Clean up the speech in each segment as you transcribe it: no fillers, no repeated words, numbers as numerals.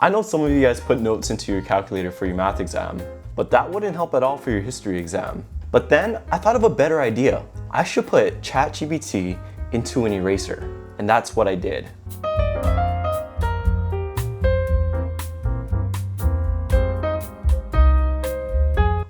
I know some of you guys put notes into your calculator for your math exam, but that wouldn't help at all for your history exam. But then I thought of a better idea. I should put ChatGPT into an eraser, and that's what I did.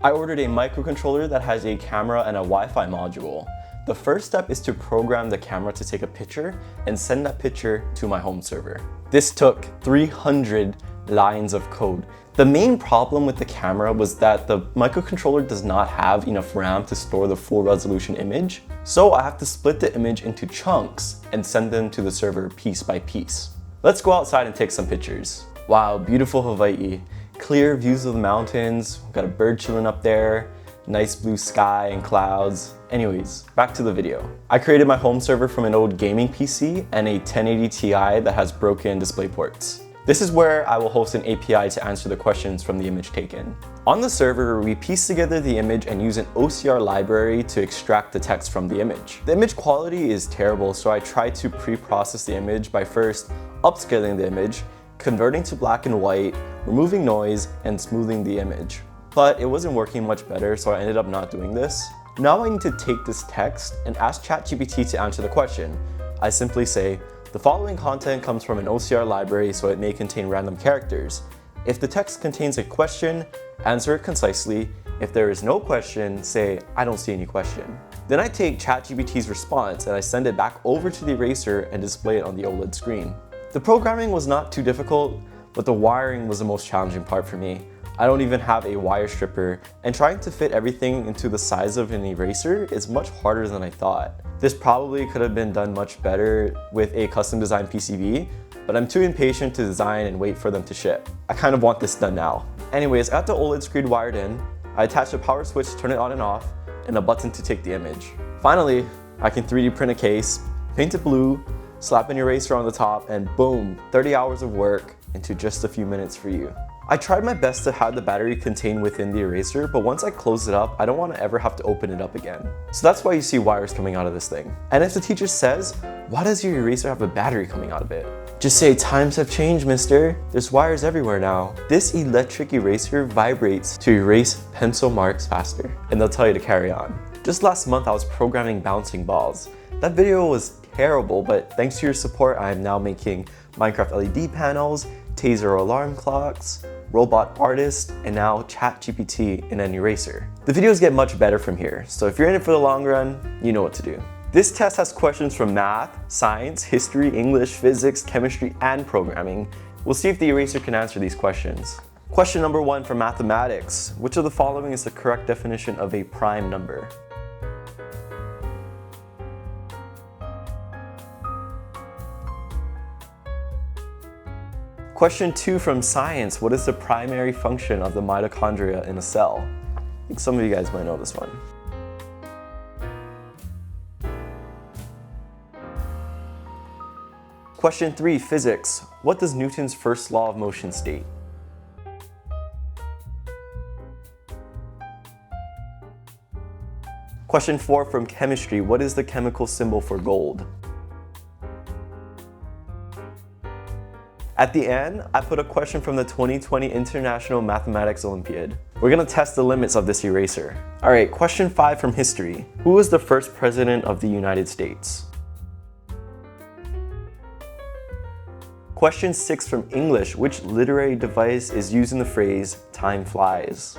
I ordered a microcontroller that has a camera and a Wi-Fi module. The first step is to program the camera to take a picture and send that picture to my home server. This took 300 lines of code. The main problem with the camera was that the microcontroller does not have enough RAM to store the full resolution image, so I have to split the image into chunks and send them to the server piece by piece. Let's go outside and take some pictures. Wow, beautiful Hawaii. Clear views of the mountains, got a bird chilling up there, nice blue sky and clouds. Anyways, back to the video. I created my home server from an old gaming PC and a 1080 Ti that has broken display ports. This is where I will host an API to answer the questions from the image taken. On the server, we piece together the image and use an OCR library to extract the text from the image. The image quality is terrible, so I try to pre-process the image by first upscaling the image, converting to black and white, removing noise, and smoothing the image. But it wasn't working much better, so I ended up not doing this. Now I need to take this text and ask ChatGPT to answer the question. I simply say, the following content comes from an OCR library, so it may contain random characters. If the text contains a question, answer it concisely. If there is no question, say, I don't see any question. Then I take ChatGPT's response and I send it back over to the eraser and display it on the OLED screen. The programming was not too difficult, but the wiring was the most challenging part for me. I don't even have a wire stripper, and trying to fit everything into the size of an eraser is much harder than I thought. This probably could have been done much better with a custom designed PCB, but I'm too impatient to design and wait for them to ship. I kind of want this done now. Anyways, I got the OLED screen wired in, I attached a power switch to turn it on and off, and a button to take the image. Finally, I can 3D print a case, paint it blue, slap an eraser on the top, and boom, 30 hours of work into just a few minutes for you. I tried my best to have the battery contained within the eraser, but once I close it up, I don't want to ever have to open it up again. So that's why you see wires coming out of this thing. And if the teacher says, why does your eraser have a battery coming out of it? Just say, times have changed, mister. There's wires everywhere now. This electric eraser vibrates to erase pencil marks faster, and they'll tell you to carry on. Just last month, I was programming bouncing balls. That video was terrible, but thanks to your support, I am now making Minecraft LED panels, Taser alarm clocks, robot artist, and now ChatGPT in an eraser. The videos get much better from here, so if you're in it for the long run, you know what to do. This test has questions from math, science, history, English, physics, chemistry, and programming. We'll see if the eraser can answer these questions. Question number 1 for mathematics. Which of the following is the correct definition of a prime number? Question 2 from science. What is the primary function of the mitochondria in a cell? I think some of you guys might know this one. Question 3, physics. What does Newton's first law of motion state? Question 4 from chemistry. What is the chemical symbol for gold? At the end, I put a question from the 2020 International Mathematics Olympiad. We're gonna test the limits of this eraser. All right, question 5 from history. Who was the first president of the United States? Question 6 from English. Which literary device is used in the phrase, time flies?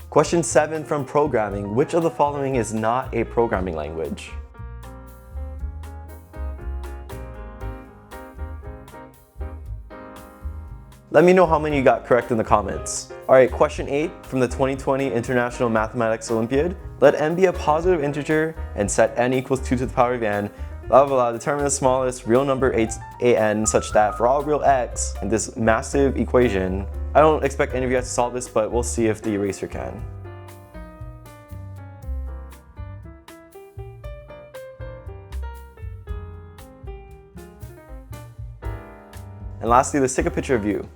Question 7 from programming. Which of the following is not a programming language? Let me know how many you got correct in the comments. All right, question 8 from the 2020 International Mathematics Olympiad. Let n be a positive integer and set n equals 2 to the power of n. Blah, blah, blah. Determine the smallest real number a(n) such that for all real x in this massive equation, I don't expect any of you guys to solve this, but we'll see if the eraser can. And lastly, let's take a picture of you.